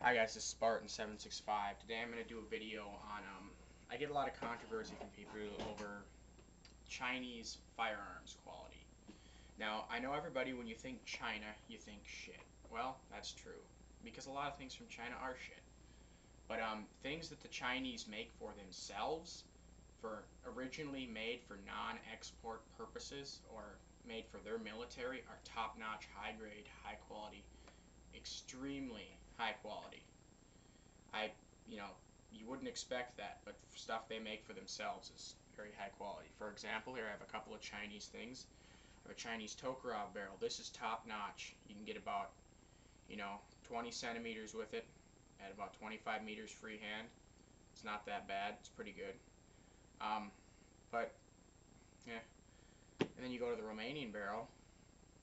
Hi guys, this is Spartan765. Today I'm going to do a video on, I get a lot of controversy from people over Chinese firearms quality. Now, I know everybody, when you think China, you think shit. Well, that's true, because a lot of things from China are shit. But things that the Chinese make for themselves, for originally made for non-export purposes, or made for their military, are top-notch, high-grade, high-quality, extremely high quality. I, you know, you wouldn't expect that, but stuff they make for themselves is very high quality. For example, here I have a couple of Chinese things. I have a Chinese Tokarev barrel. This is top notch. You can get about, 20 centimeters with it at about 25 meters freehand. It's not that bad. It's pretty good. But, yeah. And then you go to the Romanian barrel.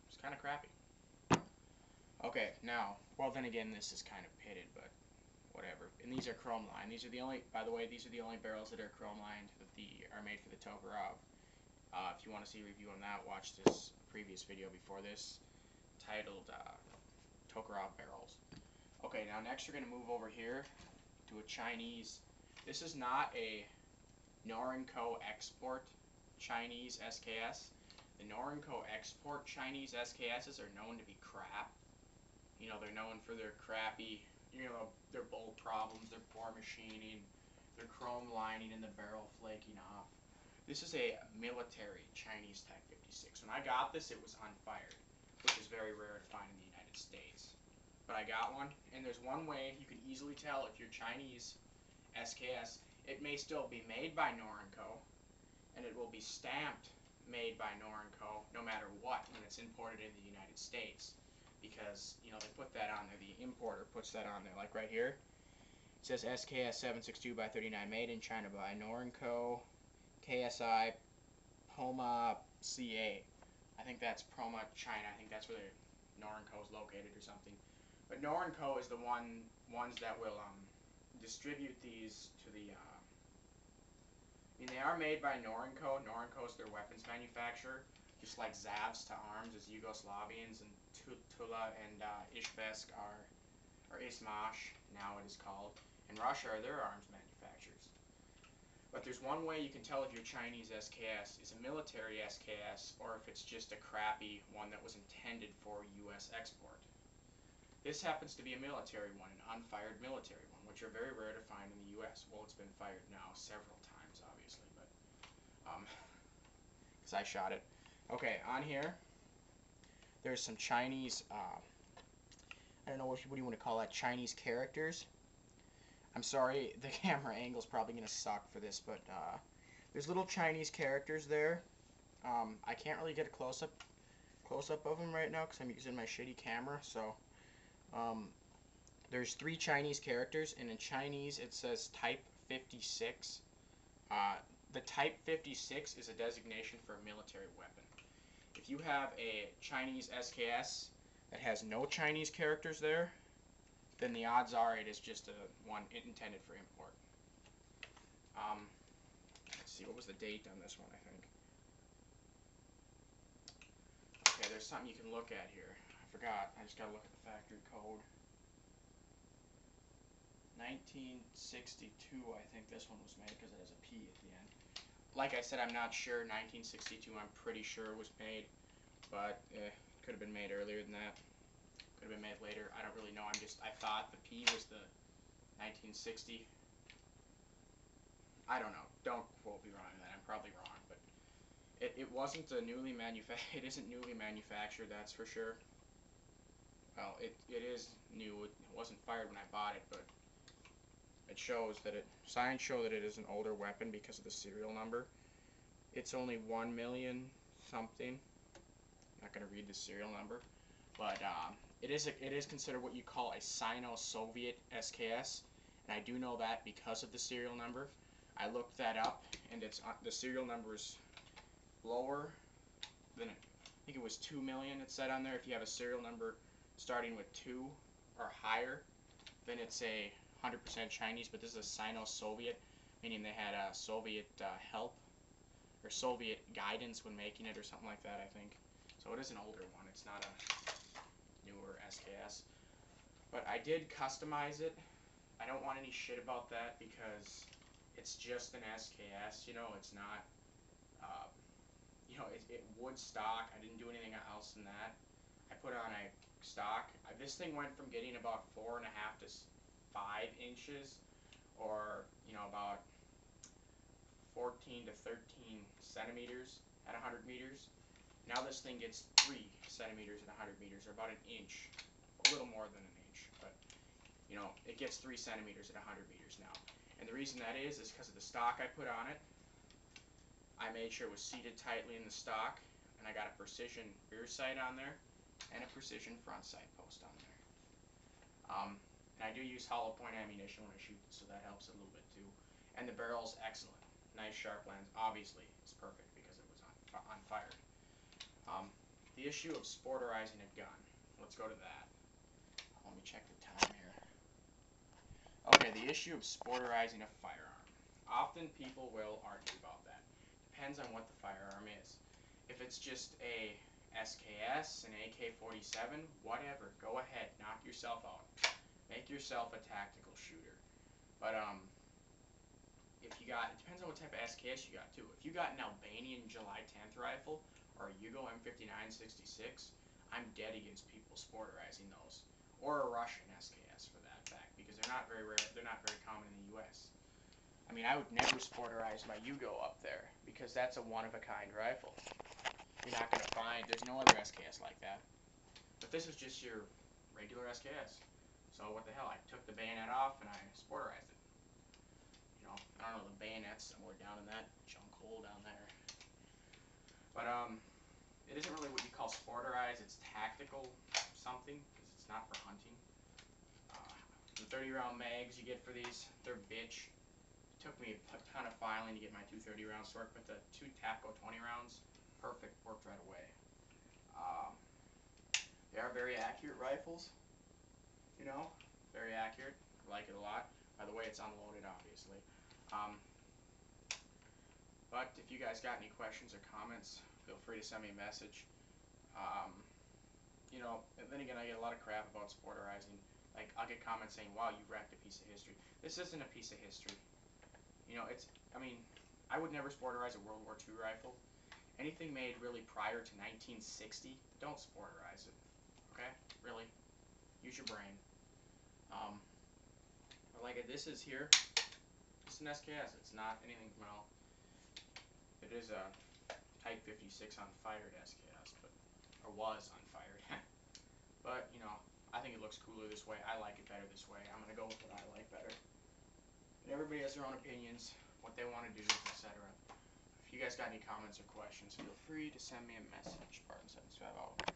It's kind of crappy. Okay, now, well then again, this is kind of pitted, but whatever. And these are chrome lined. These are the only, by the way, these are the only barrels that are chrome lined that are made for the Tokarev. If you want to see a review on that, watch this previous video before this, titled Tokarev barrels. Okay, now next we're going to move over here to a Chinese. This is not a Norinco export Chinese SKS. The Norinco export Chinese SKSs are known to be crap. They're known for their crappy, their bolt problems, their poor machining, their chrome lining and the barrel flaking off. This is a military Chinese Type 56. When I got this, it was unfired, which is very rare to find in the United States. But I got one, and there's one way you can easily tell if you're Chinese SKS. It may still be made by Norinco, and it will be stamped made by Norinco no matter what when it's imported into the United States. Because, they put that on there, the importer puts that on there, like right here. It says SKS 762 by 39, made in China by Norinco, KSI, Poma CA. I think that's Poma, China. I think that's where Norinco is located or something. But Norinco is the ones that will distribute these to the. They are made by Norinco. Norinco is their weapons manufacturer, just like Zavs to arms is Yugoslavians, and Tula and Ishvesk or Ismash, now it is called, and Russia are their arms manufacturers. But there's one way you can tell if your Chinese SKS is a military SKS or if it's just a crappy one that was intended for U.S. export. This happens to be a military one, an unfired military one, which are very rare to find in the U.S. Well, it's been fired now several times, obviously, but because I shot it. Okay, on here, there's some Chinese, I don't know what do you want to call that, Chinese characters. I'm sorry, the camera angle's probably going to suck for this, but there's little Chinese characters there. I can't really get a close-up of them right now because I'm using my shitty camera, so there's 3 Chinese characters, and in Chinese it says Type 56. The Type 56 is a designation for a military weapon. If you have a Chinese SKS that has no Chinese characters there, then the odds are it is just one intended for import. Let's see, what was the date on this one, I think. Okay, there's something you can look at here. I forgot. I just gotta look at the factory code. 1962, I think this one was made because it has a P at the end. Like I said, I'm not sure. 1962, I'm pretty sure it was made, but it could have been made earlier than that. Could have been made later. I don't really know. I thought the P was the 1960. I don't know. Don't quote me wrong on that. I'm probably wrong, but it wasn't a newly manufactured. It isn't newly manufactured. That's for sure. Well, it is new. It wasn't fired when I bought it, but it shows that signs show that it is an older weapon because of the serial number. It's only 1 million something. I'm not going to read the serial number, but it is considered what you call a Sino-Soviet SKS, and I do know that because of the serial number. I looked that up, and the serial number is lower than I think it was 2 million. It said on there if you have a serial number starting with 2 or higher, then it's a 100% Chinese, but this is a Sino-Soviet, meaning they had a Soviet help or Soviet guidance when making it or something like that, I think. So it is an older one. It's not a newer SKS. But I did customize it. I don't want any shit about that because it's just an SKS, you know, it's not, uh, it would stock. I didn't do anything else than that. I put on a stock. This thing went from getting about 4.5 to 5 inches, or, about 14 to 13 centimeters at 100 meters. Now this thing gets 3 centimeters at 100 meters, or about an inch, a little more than an inch, but it gets 3 centimeters at 100 meters now. And the reason that is because of the stock I put on it. I made sure it was seated tightly in the stock, and I got a precision rear sight on there, and a precision front sight post on there. And I do use hollow point ammunition when I shoot, so that helps a little bit too. And the barrel's excellent. Nice sharp lens. Obviously, it's perfect because it was unfired. The issue of sporterizing a gun. Let's go to that. Let me check the time here. Okay, the issue of sporterizing a firearm. Often people will argue about that. Depends on what the firearm is. If it's just a SKS, an AK-47, whatever, go ahead, knock yourself out. Make yourself a tactical shooter. But it depends on what type of SKS you got too. If you got an Albanian July 10th rifle or a Yugo M5966, I'm dead against people sporterizing those. Or a Russian SKS for that fact, because they're not very rare. They're not very common in the U.S. I mean, I would never sporterize my Yugo up there because that's a one-of-a-kind rifle. You're not going to find, there's no other SKS like that. But this is just your regular SKS. So what the hell, I took the bayonet off and I sporterized it. I don't know, the bayonet's somewhere down in that junk hole down there. But it isn't really what you call sporterize, it's tactical something, because it's not for hunting. The 30-round mags you get for these, they're bitch. Took me a ton of filing to get my two 30 rounds to work, but the two TACO 20 rounds, perfect, worked right away. They are very accurate rifles, very accurate. I like it a lot. By the way, it's unloaded, obviously. But if you guys got any questions or comments, feel free to send me a message. And then again, I get a lot of crap about sporterizing. Like, I'll get comments saying, wow, you wrecked a piece of history. This isn't a piece of history. I would never sporterize a World War II rifle. Anything made really prior to 1960, don't sporterize it. Okay? Really? Use your brain. But like this is here, it's an SKS. It's not anything, it is a Type 56 unfired SKS, or was unfired. But, I think it looks cooler this way. I like it better this way. I'm going to go with what I like better. And everybody has their own opinions, what they want to do, etc. If you guys got any comments or questions, feel free to send me a message. Spartan725 out.